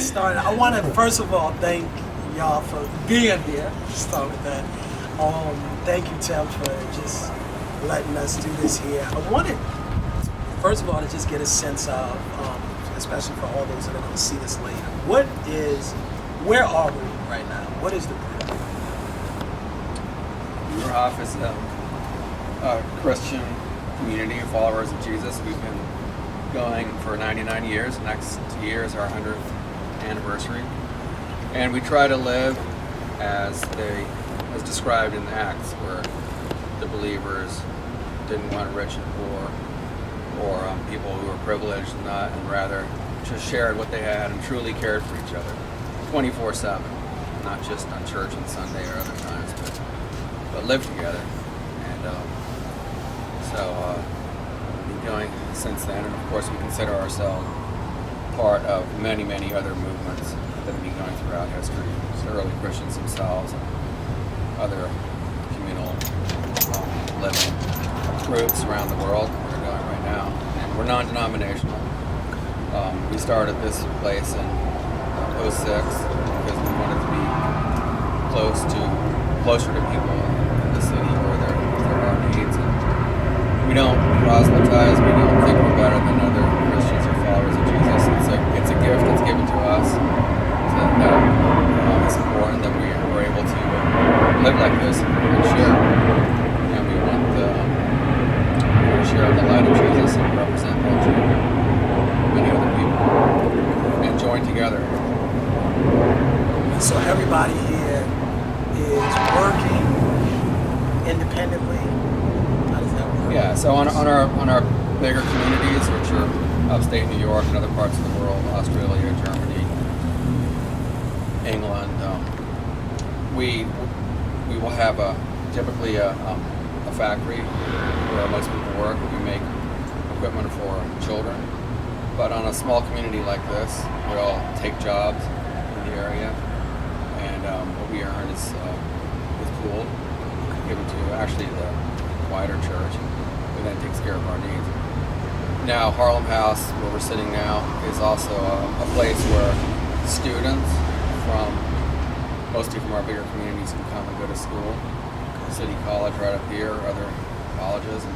get started, I want to first of all thank y'all for being here. Start with that. Thank you, Tim, for just letting us do this here. I wanted, first of all, to just get a sense of, especially for all those that are going to see this later, where are we right now? What is the Bruderhof is a Christian community of followers of Jesus. We've been going for 99 years. Next year is our 100th anniversary. And we try to live as described in the Acts, where the believers didn't want rich and poor, or people who were privileged and not, and rather just shared what they had and truly cared for each other 24/7, not just on church and Sunday or other times, but lived together. And we've been going since then, and of course we consider ourselves part of many, many other movements that have been going throughout history. The early Christians themselves and other communal living groups around the world that are going right now. And we're non-denominational. We started this place in '06 because we wanted to be closer to people in the city where there are needs. And we don't proselytize. We don't think we're better than other Christians or followers of Jesus. It's a gift that's given to us. It's important that we're able to live like this and share. And we want to share the light of Jesus and represent many other people and join together. So everybody here is working independently. How does that work? Yeah. So on our bigger communities, which are upstate New York and other parts of the world, Australia, Germany, England, we will have typically a factory where most people work. We make equipment for children. But on a small community like this, we all take jobs in the area, and what we earn is pooled, given to actually the wider church, who then takes care of our needs. Now, Harlem House, where we're sitting now, is also a place where students from mostly from our bigger communities can come and go to school. City College right up here, other colleges. And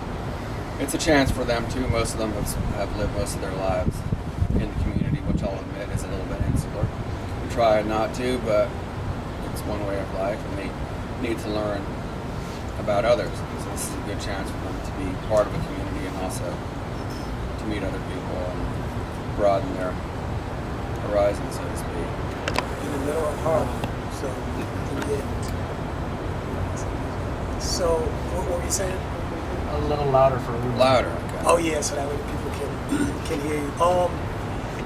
it's a chance for them too. Most of them have lived most of their lives in the community, which I'll admit is a little bit insular. We try not to, but it's one way of life, and they need to learn about others. So this is a good chance for them to be part of a community and also to meet other people and broaden their horizon, so to speak. In the middle of Harlem. So what were you saying? A little louder for everyone. Louder, okay. Oh yeah, so that way people can hear you.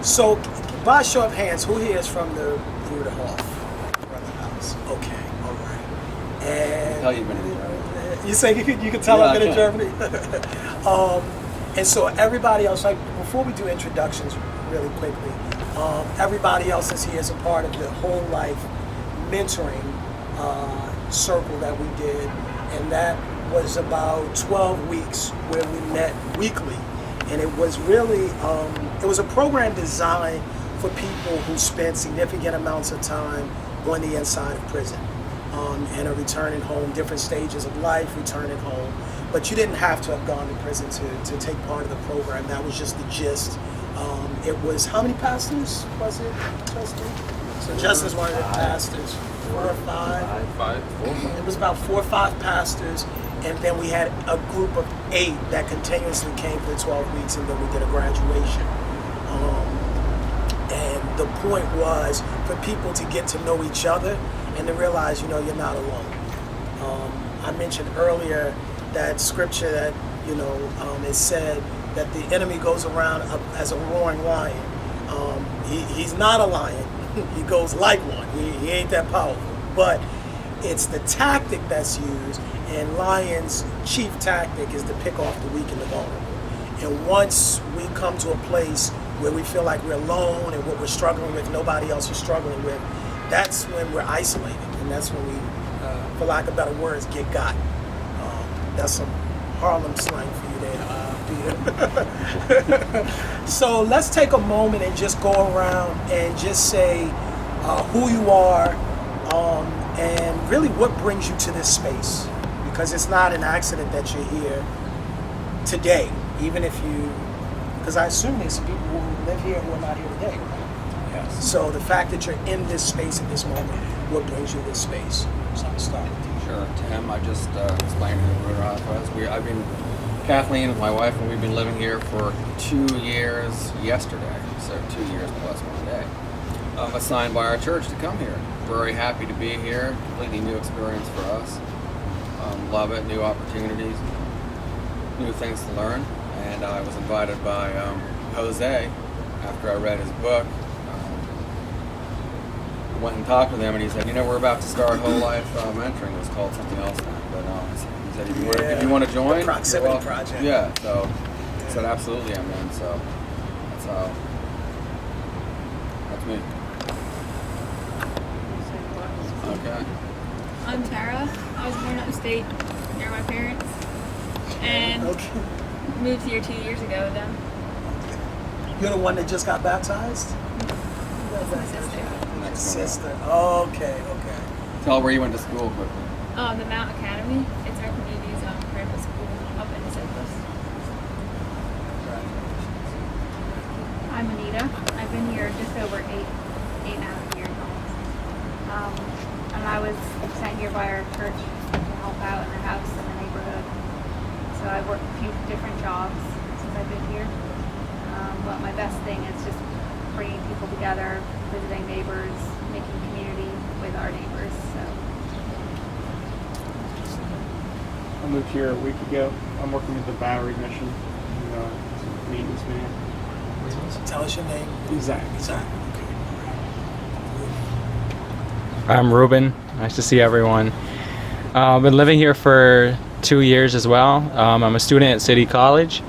So by show of hands, who here is from the Bruderhof brother house? Okay, all right. And Tell you've been in Germany. You say you can tell Yeah, I've been I in Germany. And so everybody else, like before we do introductions, really quickly, everybody else is here as a part of the whole life mentoring circle that we did, and that was about 12 weeks where we met weekly, and it was really it was a program designed for people who spent significant amounts of time on the inside of prison and are returning home, different stages of life, returning home. But you didn't have to have gone to prison to take part of the program. That was just the gist. It was, how many pastors was it, Justin? So Justin's one of the pastors. 4 or 5? 4. It was about 4 or 5 pastors, and then we had a group of 8 that continuously came for the 12 weeks, and then we did a graduation. And the point was for people to get to know each other and to realize, you're not alone. I mentioned earlier that scripture that, it said that the enemy goes around as a roaring lion. He's not a lion. He goes like one. He ain't that powerful. But it's the tactic that's used, and lion's chief tactic is to pick off the weak and the vulnerable. And once we come to a place where we feel like we're alone and what we're struggling with, nobody else is struggling with, that's when we're isolated. And that's when we, for lack of better words, get got. That's some Harlem slang for you there. Peter. So let's take a moment and just go around and just say who you are and really what brings you to this space. Because it's not an accident that you're here today, even if you, because I assume there's some people who live here who are not here today, right? Yes. So the fact that you're in this space at this moment, what brings you to this space? So I'm starting with you. Sure, Tim. I just explained who Bruderhof was. I've been Kathleen is my wife, and we've been living here for 2 years yesterday. So 2 years plus 1 day. Assigned by our church to come here. Very happy to be here. Completely new experience for us. Love it. New opportunities, new things to learn. And I was invited by Jose after I read his book. Went and talked with him, and he said, we're about to start whole life mentoring. It was called something else now, but he said, if you want to join, the Proximity Project. Yeah, so I said, absolutely, I'm in. So that's me. Okay. I'm Tara. I was born upstate near my parents and moved here 2 years ago with them. You're the one that just got baptized? That's my sister. Sister. Okay. Tell where you went to school quickly. The Mount Academy. It's our community's private school up in the Southwest. I'm Anita. I've been here just over eight and a half years almost. And I was sent here by our church to help out in the house in the neighborhood. So I've worked a few different jobs since I've been here. But my best thing is just bringing people together, visiting neighbors, making community with our neighbors. So. I moved here a week ago. I'm working with the Bowery Mission, maintenance man. Tell us your name. Zach. I'm Ruben. Nice to see everyone. I've been living here for 2 years as well. I'm a student at City College.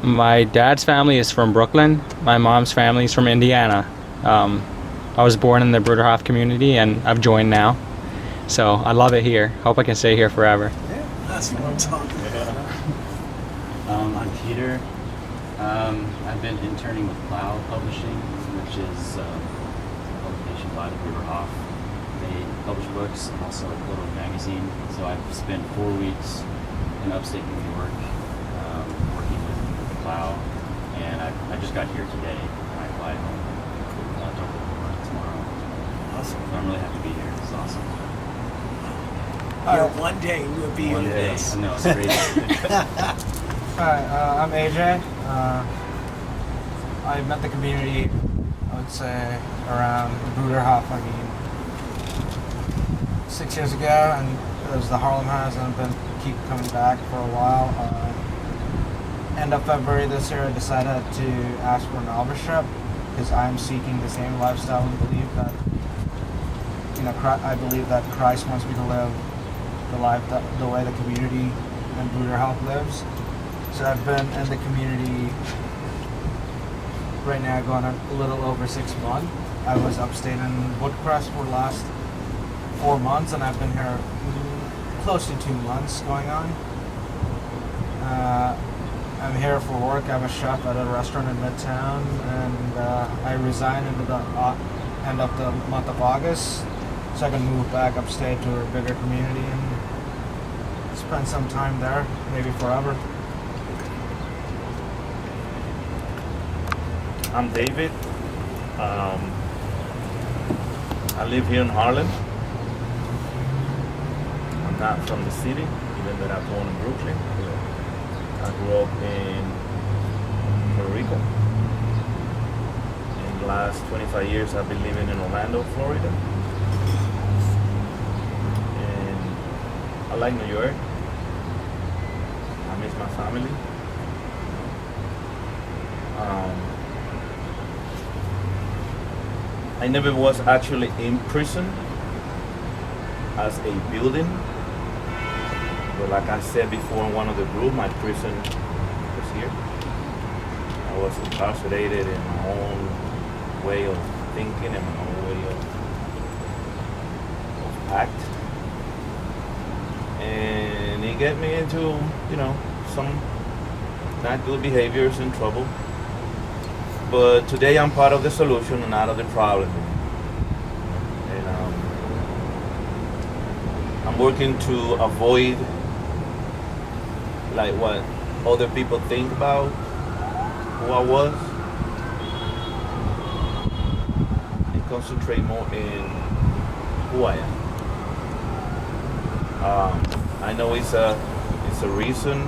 My dad's family is from Brooklyn. My mom's family is from Indiana. I was born in the Bruderhof community, and I've joined now. So I love it here. Hope I can stay here forever. Yeah, that's what I'm talking about. I'm Peter. I've been interning with Plow Publishing, which is a publication by the Bruderhof. They publish books and also a little magazine. So I've spent 4 weeks in upstate New York working with Plow, and I just got here today. I fly home tomorrow. Awesome. So I'm really happy to be here. It's awesome. One day we'll be One in day. this. I know, it's crazy. Hi, I'm AJ. I met the community, I would say, around the Bruderhof, 6 years ago, and it was the Harlem house, and I've keep coming back for a while. End of February this year, I decided to ask for an eldership because I'm seeking the same lifestyle and believe that, I believe that Christ wants me to live the life the way the community and Bruderhof lives. So I've been in the community right now going on a little over 6 months. I was upstate in Woodcrest for the last 4 months, and I've been here close to 2 months going on. I'm here for work. I'm a chef at a restaurant in Midtown, and I resigned in the end of the month of August so I can move back upstate to a bigger community and spend some time there, maybe forever. I'm David. I live here in Harlem. I'm not from the city, even though I'm born in Brooklyn. I grew up in Puerto Rico. In the last 25 years, I've been living in Orlando, Florida. And I like New York. I miss my family. I never was actually in prison as a building, but like I said before in one of the groups, my prison was here. I was incarcerated in my own way of thinking and my own way of act, and it got me into some not good behaviors and trouble. But today I'm part of the solution and not of the problem. And I'm working to avoid like what other people think about who I was and concentrate more in who I am. I know it's a reason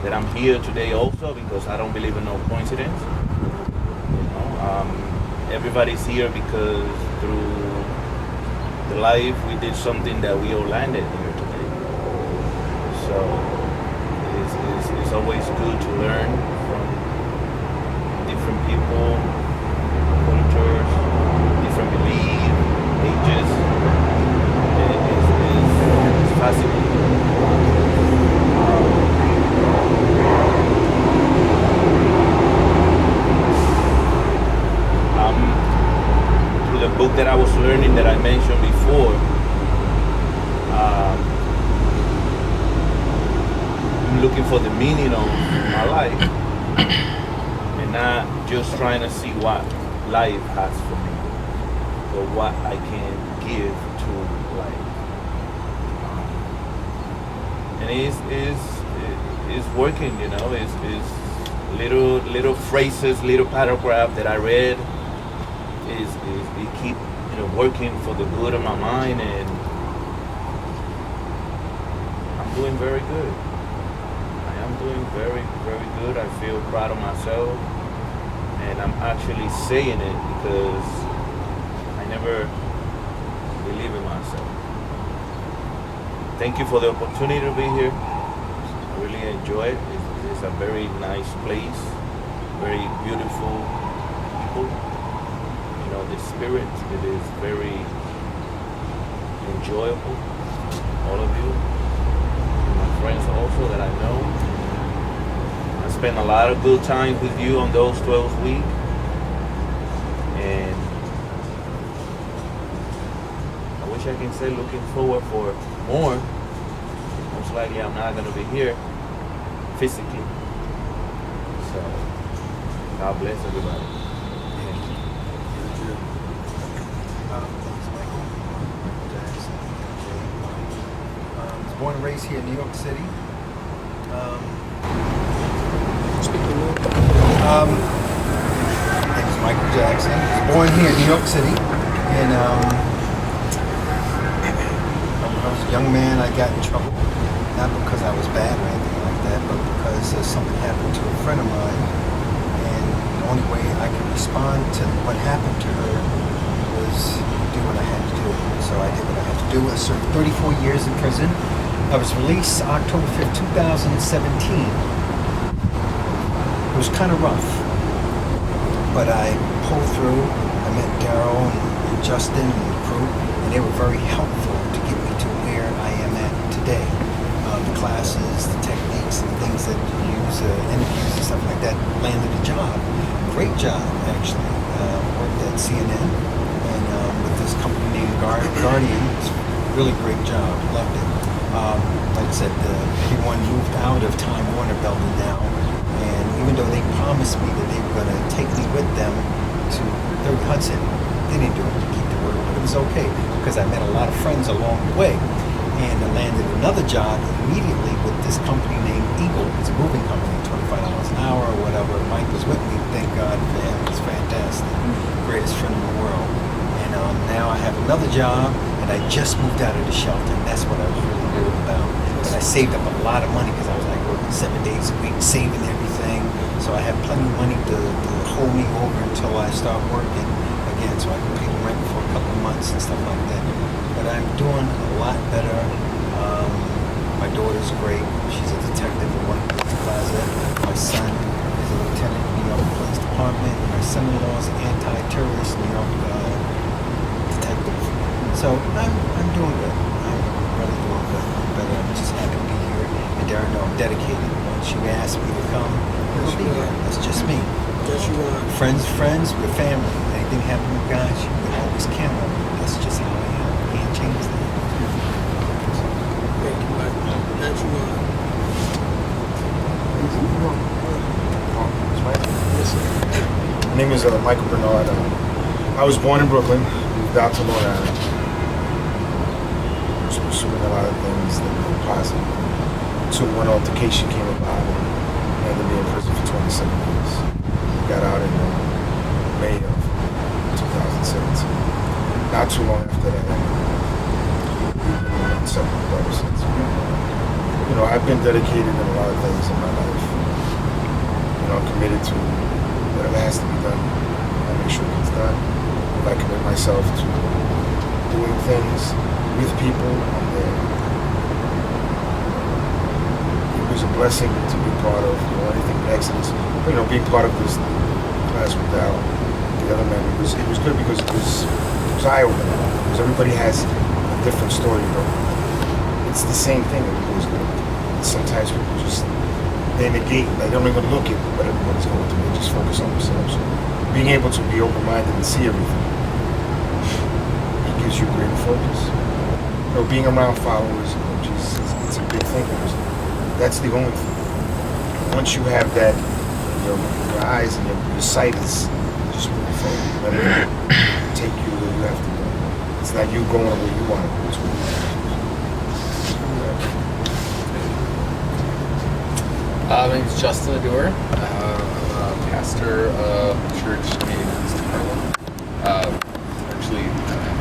that I'm here today also because I don't believe in no coincidence. Everybody's here because through the life we did something that we all landed here today. So it's always good to learn from different people, cultures, different beliefs, ages. It's fascinating. Through the book that I was learning that I mentioned before, I'm looking for the meaning of my life and not just trying to see what life has for me, but what I can give to life. And it's working, you know. It's little phrases, little paragraph that I read. It keep working for the good of my mind, and I'm doing very good. I am doing very, very good. I feel proud of myself, and I'm actually saying it because I never believe in myself. Thank you for the opportunity to be here. I really enjoy it. It's a very nice place, very beautiful people. The spirit, it is very enjoyable. All of you, my friends also that I know. I spent a lot of good time with you on those 12 weeks, and I wish I can say looking forward for more. Most likely I'm not going to be here physically. So God bless everybody. Born and raised here in New York City. My name is Michael Jackson. I was born here in New York City, and when I was a young man, I got in trouble, not because I was bad or anything like that, but because something happened to a friend of mine, and the only way I could respond to what happened to her was do what I had to do. So I did what I had to do. I served 34 years in prison. I was released October 5th, 2017. It was kind of rough, but I pulled through. I met Darrell and Justin and the crew, and they were very helpful to get me to where I am at today. The classes, the techniques, and things that you use, interviews and stuff like that, landed a job. Great job, actually. Worked at CNN and with this company named Guardian. It's a really great job. Loved it. Like I said, everyone moved out of Time Warner building now, and even though they promised me that they were going to take me with them to 3rd Hudson, they didn't do it to keep the word, but it was okay because I met a lot of friends along the way, and I landed another job immediately with this company named Eagle. It's a moving company, $25 an hour or whatever. Mike was with me, thank God for him. It's fantastic, greatest friend in the world. And now I have another job, and I just moved out of the shelter, and that's what I was really worried about. And I saved up a lot of money because I was like working 7 days a week, saving everything. So I have plenty of money to hold me over until I start working again, so I can pay the rent for a couple of months and stuff like that. But I'm doing a lot better. My daughter's great. She's a detective in One Plaza. My son is a lieutenant in New York Police Department. My son-in-law is an anti-terrorist New York detective. So I'm doing good. I'm really doing good. I'm better. I'm just happy to be here. And Darrell, no, I'm dedicated. Once you ask me to come, I'll be here. That's just me. Yes, you are. Friends, we're family. Anything happen with guys, you can always count on me. That's just how I am. I can't change that. Thank you, Michael. Yes, you are. is Michael Bernard. I was born in Brooklyn, moved out to Long Island. Was pursuing a lot of things that were positive. Until one altercation came about and ended me in prison for 27 years. Got out in May of 2017. Not too long after that, we've been inseparable ever since. You know, I've been dedicated in a lot of things in my life. You know, I'm committed to whatever has to be done. I make sure it gets done. If I commit myself to doing things with people, it was a blessing to be part of. You know, anything with Exodus. You know, being part of this class with Darrell, the other men, it was good because it was eye-opening. Because everybody has a different story, but it's the same thing. Everybody's good. Sometimes people just they negate, they don't even look at what everybody's going through. They just focus on themselves. So being able to be open-minded and see everything, it gives you greater focus. You know, being around followers, it's a big thing. Because that's the only thing. Once you have that, your eyes and your sight is just moving forward. Let it take you where you have to go. It's not you going where you want to go. It's where you have to go. My name is Justin Ador. I'm a pastor of a church in East Harlem. Actually,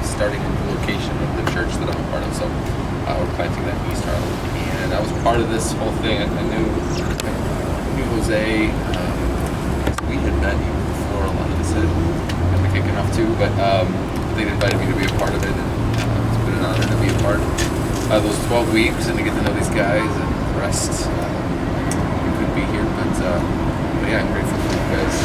starting in the location of the church that I'm a part of, so we're planting that in East Harlem. And I was part of this whole thing. I knew Jose. We had met even before a lot of this had been kicking off too, but they invited me to be a part of it, and it's been an honor to be a part of those 12 weeks and to get to know these guys and the rest. Be here, but yeah, I'm grateful for you guys.